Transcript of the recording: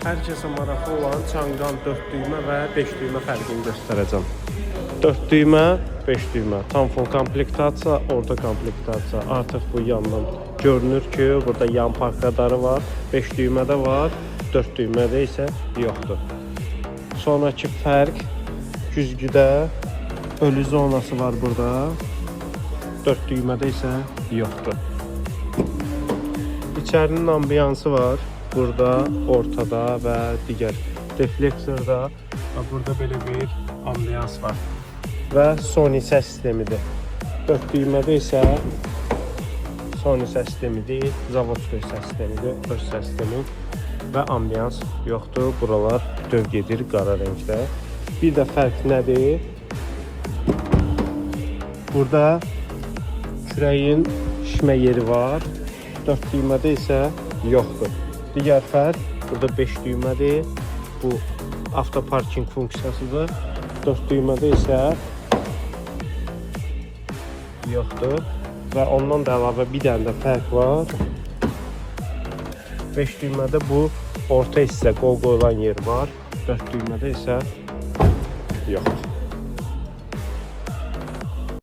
Hər kəsə maraqlı olan Changan 4 düymə və 5 düymə fərqini göstərəcəm. 4 düymə, 5 düymə. Tam full komplektasiya, orta komplektasiya. Artıq bu yandan görünür ki, burada yan park radarı var. 5 düymə də var, 4 düymədə isə yoxdur. Sonraki fərq güzgüdə ölü zonası var burada. 4 düymədə isə yoxdur. İçərinin ambiyansı var. Burada, ortada və digər reflektorda burada belə bir ambiyans var. Və Sony səs sistemidir. 4 düymədə isə Sony səs sistemi deyil, zavodskoy səs sistemidir, öz səs sistemi və ambiyans yoxdur. Buralar bütöv gedir qara rəngdə. Bir də fərq nədir? Burada kürəyin şişmə yeri var. 4 düymədə isə yoxdur. Digər fərq burada 5 düymədir. Bu avtoparking funksiyasıdır. 4 düymədə isə yoxdur. Və ondan da əlavə bir dənə də fərq var. 5 düymədə bu orta hissə qol qoyulan yer var. 4 düymədə isə yoxdur.